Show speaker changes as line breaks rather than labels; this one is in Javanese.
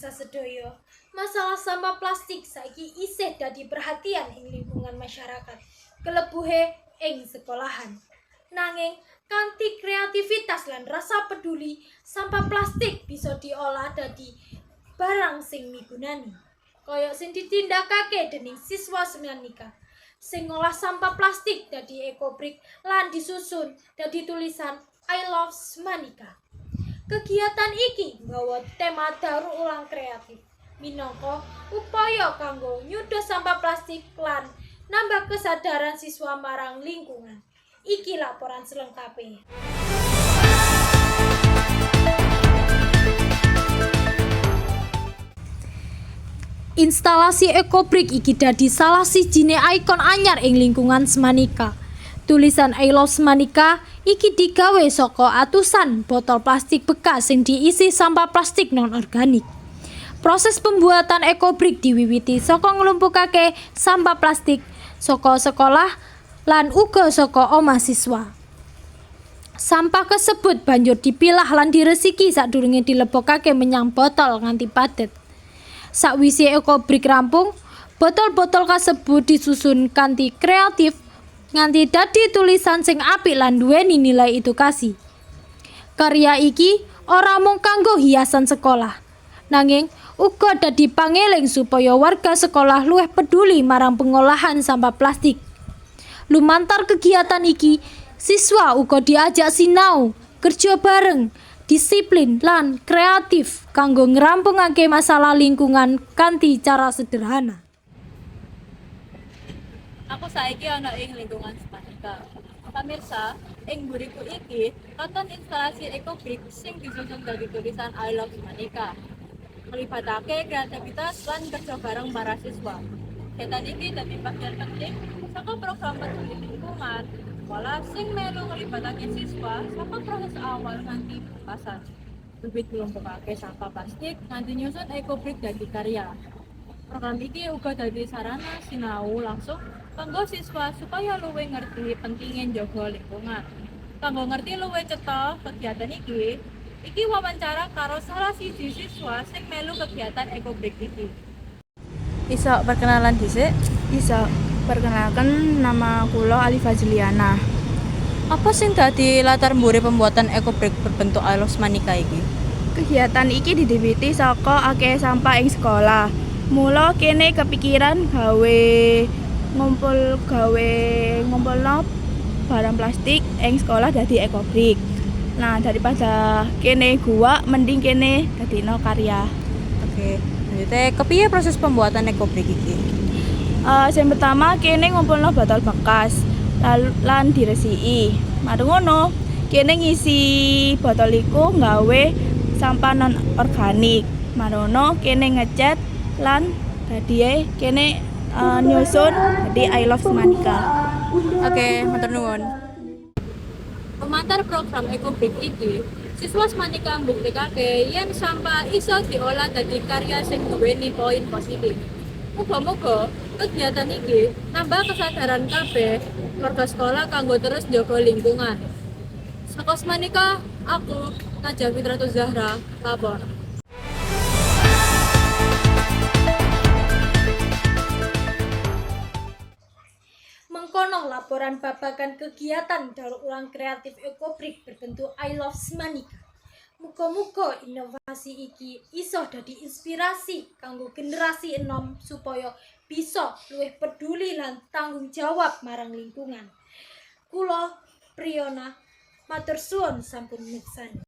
pirsa sedaya, masalah sampah plastik saiki isih dadi perhatian ing lingkungan masyarakat, kelebuhe ing sekolahan. Nanging kanthi kreativitas lan rasa peduli, sampah plastik bisa diolah dadi barang sing migunani. Kaya sing ditindakake dening siswa Semanika, sing ngolah sampah plastik dadi ekobrik lan disusun dadi tulisan I love Semanika. Kegiatan iki nggawa tema daur ulang kreatif minangka upaya kanggo nyuda sampah plastik lan nambah kesadaran siswa marang lingkungan. Iki laporan selengkapnya. Instalasi ekobrik iki dadi salah sijine ikon anyar ing lingkungan Semanika. Tulisan I love Semanika iki digawe saka atusan botol plastik bekas sing diisi sampah plastik non-organik. Proses pembuatan ekobrik diwiwiti saka nglumpukake sampah plastik saka sekolah lan uga saka omah siswa. Sampah kasebut banjur dipilah lan diresiki sadurunge dilebokake menyang botol nganti padet. Sakwise ekobrik rampung, botol-botol kasebut disusun kanthi kreatif nganti dadi tulisan sing apik lan duweni nilai edukasi. Karya iki ora mung kanggo hiasan sekolah, nanging uga dadi pangeling supaya warga sekolah luwih peduli marang pengolahan sampah plastik. Lumantar kegiatan iki, siswa uga diajak sinau, kerja bareng, disiplin lan kreatif kanggo ngrampungake masalah lingkungan kanthi cara sederhana.
Aku saiki ana ing lingkungan Semanika. Pamirsa, ing mburiku iki katon instalasi ekobrik sing disusun dadi tulisan I love Semanika. Melibatake kreativitas lan kerja bareng para siswa. Kegiatan iki dadi bagian penting saka program peduli lingkungan sekolah sing melu ngelibatake siswa saka proses awal nganti pungkasan. Wiwit nglumpukake sampah plastik nganti nyusun ekobrik dadi karya. Program iki uga dadi sarana sinau langsung kanggo siswa supaya luwih ngerti pentingnya njaga lingkungan. Kanggo ngerti luwih cetha kegiatan iki wawancara karo salah siji siswa sing melu kegiatan ekobrik iki.
Iso perkenalan dhisik?
Bisa, perkenalkan nama kula Alifa Juliana.
Apa sing dadi latar mburi pembuatan ekobrik berbentuk I love Semanika iki?
Kegiatan iki diwiwiti saka akeh sampah ing sekolah. Mula kene kepikiran gawe ngumpulno barang plastik ing sekolah dadi ekobrik. Nah, daripada kene gua mending kene dadino karya.
Oke, lanjutnya kepiye proses pembuatan ekobrik iki?
Sing pertama kene ngumpulno botol bekas lan diresiki. Mari ngono, kene ngisi botol iku nggawe sampah non organik. Marono kene ngecat lan dadi kene nyusun dadi I love Semanika.
Oke, matur nuwun.
Pemantar program ekobrik iki, siswa Semanika mbuktikake yen sampah iso diolah dadi karya sing duweni poin positif. Muga-muga kegiatan iki nambah kesadaran kabeh warga sekolah kanggo terus njaga lingkungan. Saka Semanika, aku Najwa Fitratul Zahra, lapor.
Mengkono laporan babagan kegiatan daur ulang kreatif ekobrik berbentuk I love Semanika. Muga-muga inovasi iki iso dadi inspirasi kanggo generasi enom supaya bisa luwih peduli lan tanggung jawab marang lingkungan. Kula Priyona matur suwun sampun mirsani.